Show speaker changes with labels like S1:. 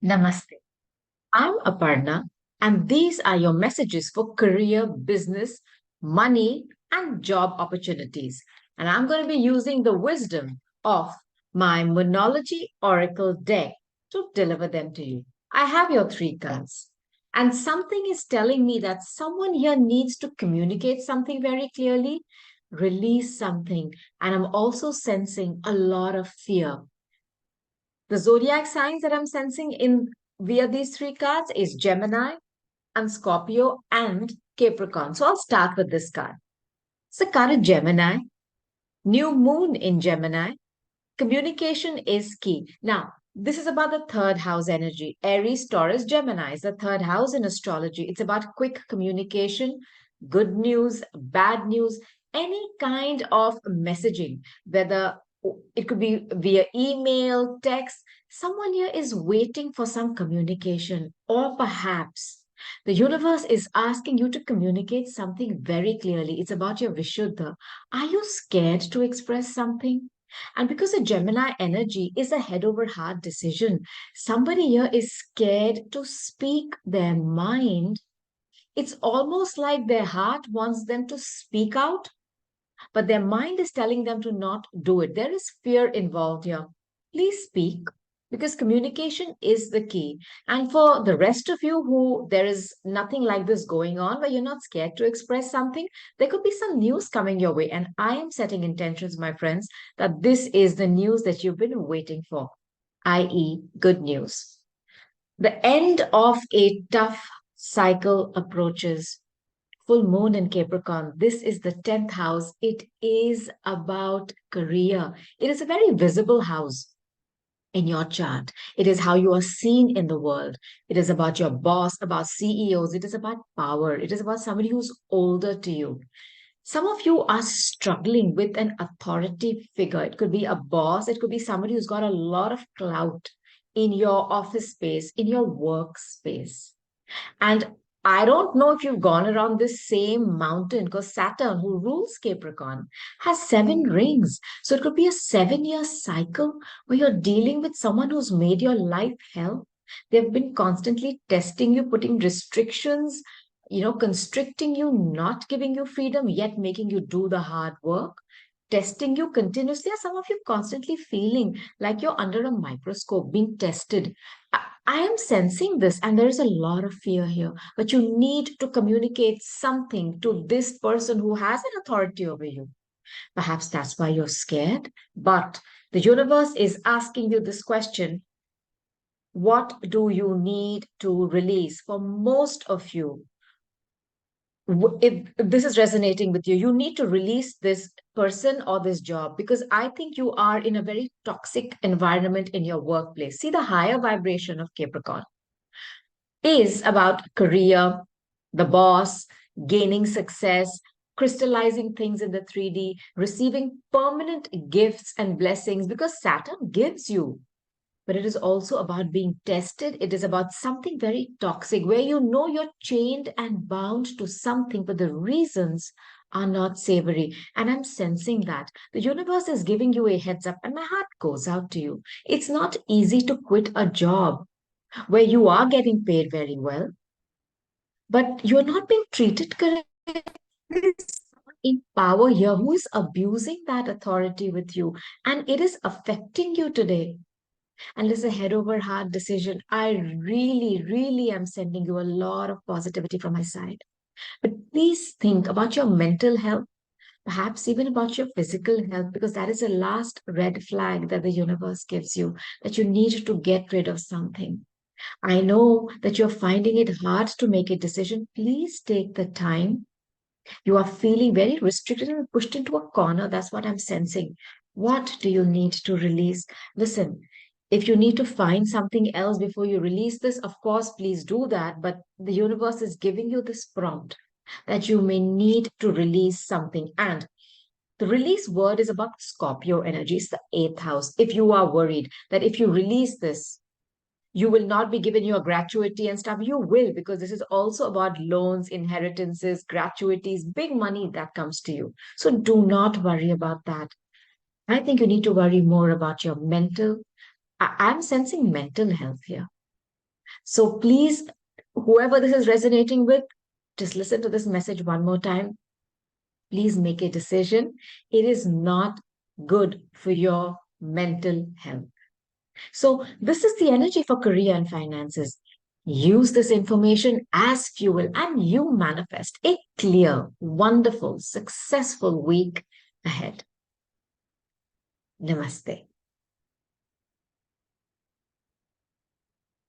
S1: Namaste. I'm Aparna, and these are your messages for career, business, money, and job opportunities. And I'm going to be using the wisdom of my Monology Oracle deck to deliver them to you. I have your three cards, and something is telling me that someone here needs to communicate something very clearly, release something, and I'm also sensing a lot of fear. The zodiac signs that I'm sensing in via these three cards is Gemini and Scorpio and Capricorn. So I'll start with this card. It's the card of Gemini, new moon in Gemini. Communication is key. Now, this is about the third house energy. Aries, Taurus, Gemini is the third house in astrology. It's about quick communication, good news, bad news, any kind of messaging, whether it could be via email, text. Someone here is waiting for some communication, or perhaps the universe is asking you to communicate something very clearly. It's about your Vishuddha. Are you scared to express something? And because the Gemini energy is a head over heart decision, somebody here is scared to speak their mind. It's almost like their heart wants them to speak out, but their mind is telling them to not do it. There is fear involved here. Please speak because communication is the key. And for the rest of you who there is nothing like this going on, where you're not scared to express something, there could be some news coming your way. And I am setting intentions, my friends, that this is the news that you've been waiting for, i.e., good news. The end of a tough cycle approaches. Full moon in Capricorn. This is the 10th house. It is about career. It is a very visible house in your chart. It is how you are seen in the world. It is about your boss, about CEOs. It is about power. It is about somebody who's older to you. Some of you are struggling with an authority figure. It could be a boss, it could be somebody who's got a lot of clout in your office space, in your workspace. And I don't know if you've gone around this same mountain because Saturn, who rules Capricorn, has seven rings. So it could be a 7 year cycle where you're dealing with someone who's made your life hell. They've been constantly testing you, putting restrictions, constricting you, not giving you freedom, yet making you do the hard work, testing you continuously. Are some of you constantly feeling like you're under a microscope being tested? I am sensing this, and there is a lot of fear here. But you need to communicate something to this person who has an authority over you. Perhaps that's why you're scared. But the universe is asking you this question: what do you need to release? For most of you, if this is resonating with you, you need to release this person or this job because I think you are in a very toxic environment in your workplace. See, the higher vibration of Capricorn is about career, the boss, gaining success, crystallizing things in the 3D, receiving permanent gifts and blessings because Saturn gives you. But it is also about being tested. It is about something very toxic where you know you're chained and bound to something, but the reasons are not savory. And I'm sensing that the universe is giving you a heads up, and my heart goes out to you. It's not easy to quit a job where you are getting paid very well, but you're not being treated correctly. There's someone in power here who is abusing that authority with you, and it is affecting you today. And it's a head over heart decision. I really, really am sending you a lot of positivity from my side. But please think about your mental health, perhaps even about your physical health, because that is the last red flag that the universe gives you, that you need to get rid of something. I know that you're finding it hard to make a decision. Please take the time. You are feeling very restricted and pushed into a corner. That's what I'm sensing. What do you need to release? Listen, if you need to find something else before you release this, of course, please do that. But the universe is giving you this prompt that you may need to release something. And the release word is about Scorpio energy. It's the eighth house. If you are worried that if you release this, you will not be given your gratuity and stuff. You will, because this is also about loans, inheritances, gratuities, big money that comes to you. So do not worry about that. I think you need to worry more about your mental. I'm sensing mental health here. So please, whoever this is resonating with, just listen to this message one more time. Please make a decision. It is not good for your mental health. So, this is the energy for career and finances. Use this information as fuel and you manifest a clear, wonderful, successful week ahead. Namaste.